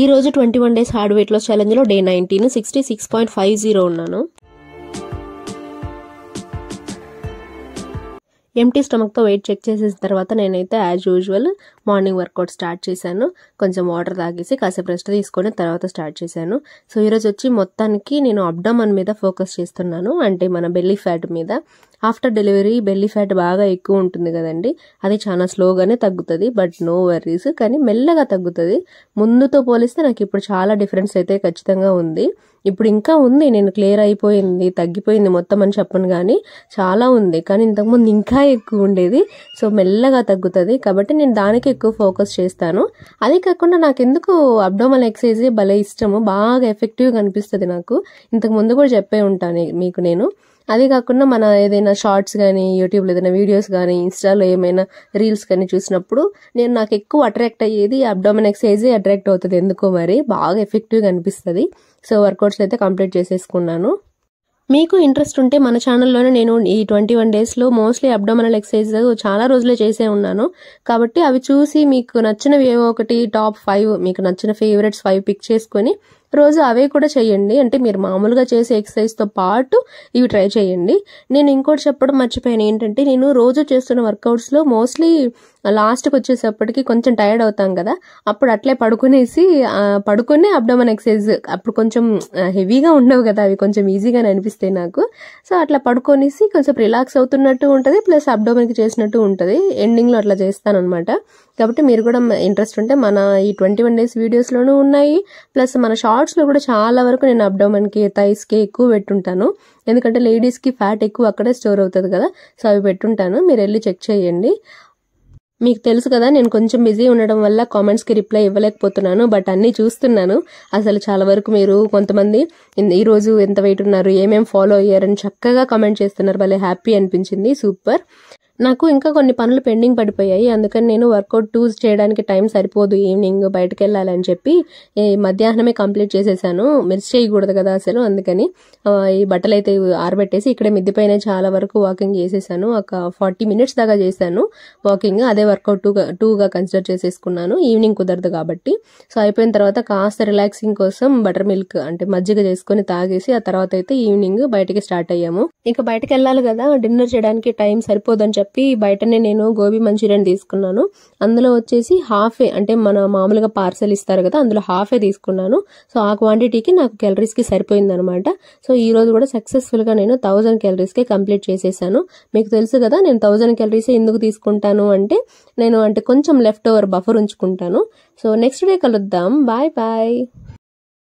ఈ రోజు 21 days hard weight loss challenge లో డే 19 66.50 ఉన్నాను. ఎంటీ స్టమక్ తో వెయిట్ చెక్ చేసేసిన తర్వాత నేనైతే as usual morning workout start చేశాను. కొంచెం వాటర్ తాగేసి కాసేపు రెస్ట్ తీసుకొని తర్వాత స్టార్ట్ చేశాను. సో ఈరోజు వచ్చి మొత్తానికి నేను అబ్డామన్ మీద ఫోకస్ చేస్తున్నాను, అంటే మన బెల్లీ ఫ్యాట్ మీద. ఆఫ్టర్ డెలివరీ బెల్లీ ఫ్యాట్ బాగా ఎక్కువ ఉంటుంది కదండి, అది చాలా స్లోగానే తగ్గుతుంది, బట్ నో వర్రీస్, కానీ మెల్లగా తగ్గుతుంది. ముందుతో పోలిస్తే నాకు ఇప్పుడు చాలా డిఫరెన్స్ అయితే ఖచ్చితంగా ఉంది. ఇప్పుడు ఇంకా ఉంది, నేను క్లియర్ అయిపోయింది, తగ్గిపోయింది మొత్తం అని చెప్పను, కానీ చాలా ఉంది. కానీ ఇంతకుముందు ఇంకా ఎక్కువ ఉండేది. సో మెల్లగా తగ్గుతుంది, కాబట్టి నేను దానికి ఎక్కువ ఫోకస్ చేస్తాను. అదే కాకుండా నాకు ఎందుకు అబ్డోమల్ ఎక్సర్సైజ్ భలే ఇష్టము, బాగా ఎఫెక్టివ్గా అనిపిస్తుంది నాకు. ఇంతకు ముందు కూడా చెప్పే ఉంటాను మీకు నేను. అదే కాకుండా మన ఏదైనా షార్ట్స్ కానీ, యూట్యూబ్లో ఏదైనా వీడియోస్ కానీ, ఇన్స్టాలో ఏమైనా రీల్స్ కానీ చూసినప్పుడు నాకు ఎక్కువ అట్రాక్ట్ అయ్యేది అబ్డోమన్ ఎక్సర్సైజ్ అట్రాక్ట్ అవుతుంది ఎందుకో, మరి బాగా ఎఫెక్టివ్గా అనిపిస్తుంది. సో వర్కౌట్స్ అయితే కంప్లీట్ చేసేసుకున్నాను. మీకు ఇంట్రెస్ట్ ఉంటే మన ఛానల్లోనే నేను ఈ 21 డేస్లో మోస్ట్లీ అబ్డోమినల్ ఎక్సర్సైజ్ చాలా రోజులే చేసే ఉన్నాను. కాబట్టి అవి చూసి మీకు నచ్చినవి ఏవో ఒకటి టాప్ 5, మీకు నచ్చిన ఫేవరెట్స్ 5 పిక్ చేసుకొని రోజు అవే కూడా చేయండి. అంటే మీరు మామూలుగా చేసే ఎక్సర్సైజ్తో పాటు ఇవి ట్రై చేయండి. నేను ఇంకోటి చెప్పడం మర్చిపోయాను ఏంటంటే, నేను రోజు చేస్తున్న వర్కౌట్స్లో మోస్ట్లీ లాస్ట్కి వచ్చేసప్పటికి కొంచెం టైర్డ్ అవుతాం కదా, అప్పుడు అట్లే పడుకునే అబ్డోమన్ ఎక్సర్సైజ్, అప్పుడు కొంచెం హెవీగా ఉండవు కదా, అవి కొంచెం ఈజీగానే అనిపిస్తాయి నాకు. సో అట్లా పడుకొనేసి కొంచెం రిలాక్స్ అవుతున్నట్టు ఉంటుంది, ప్లస్ అబ్డోమన్కి చేసినట్టు ఉంటుంది. ఎండింగ్లో అట్లా చేస్తాను అనమాట. కాబట్టి మీరు కూడా ఇంట్రెస్ట్ ఉంటే మన ఈ 21 డేస్ వీడియోస్లోనూ ఉన్నాయి, ప్లస్ మన షార్ట్స్లో కూడా చాలా వరకు నేను అబ్డోమన్కి, థైస్కి ఎక్కువ పెట్టుంటాను. ఎందుకంటే లేడీస్కి ఫ్యాట్ ఎక్కువ అక్కడే స్టోర్ అవుతుంది కదా, సో అవి పెట్టుంటాను, మీరు వెళ్ళి చెక్ చేయండి. మీకు తెలుసు కదా, నేను కొంచెం బిజీ ఉండడం వల్ల కామెంట్స్కి రిప్లై ఇవ్వలేకపోతున్నాను, బట్ అన్నీ చూస్తున్నాను. అసలు చాలా వరకు మీరు కొంతమంది ఈరోజు ఎంత వెయిట్ ఉన్నారు, ఏమేమి ఫాలో అయ్యారని చక్కగా కామెంట్ చేస్తున్నారు, భలే హ్యాపీ అనిపించింది, సూపర్. నాకు ఇంకా కొన్ని పనులు పెండింగ్ పడిపోయాయి, అందుకని నేను వర్కౌట్ 2 చేయడానికి టైం సరిపోదు, ఈవినింగ్ బయటకు వెళ్ళాలని చెప్పి మధ్యాహ్నమే కంప్లీట్ చేసేసాను. మిస్ చేయకూడదు కదా అసలు, అందుకని ఈ బట్టలు అయితే ఆరబెట్టేసి ఇక్కడ మిద్దిపైన చాలా వరకు వాకింగ్ చేసేసాను. ఒక 40 మినిట్స్ దాకా చేశాను వాకింగ్, అదే వర్కౌట్ 2గా కన్సిడర్ చేసేసుకున్నాను. ఈవినింగ్ కుదరదు కాబట్టి. సో అయిపోయిన తర్వాత కాస్త రిలాక్సింగ్ కోసం బటర్ మిల్క్ అంటే మజ్జిగ చేసుకుని తాగేసి ఆ తర్వాత అయితే ఈవినింగ్ బయటకి స్టార్ట్ అయ్యాము. ఇక బయటకు వెళ్ళాలి కదా, డిన్నర్ చేయడానికి టైం సరిపోదని చెప్పి బయటనే నేను గోబీ మంచూరియన్ తీసుకున్నాను. అందులో వచ్చేసి హాఫే, అంటే మన మామూలుగా పార్సల్ ఇస్తారు కదా, అందులో హాఫే తీసుకున్నాను. సో ఆ క్వాంటిటీకి నాకు క్యాలరీస్కి సరిపోయింది అనమాట. సో ఈ రోజు కూడా సక్సెస్ఫుల్గా నేను 1000 క్యాలరీస్కి కంప్లీట్ చేసేసాను. మీకు తెలుసు కదా, నేను 1000 క్యాలరీస్ ఎందుకు తీసుకుంటాను అంటే, నేను కొంచెం లెఫ్ట్ ఓవర్ బఫర్ ఉంచుకుంటాను. సో నెక్స్ట్ డే కలుద్దాం, బాయ్ బాయ్.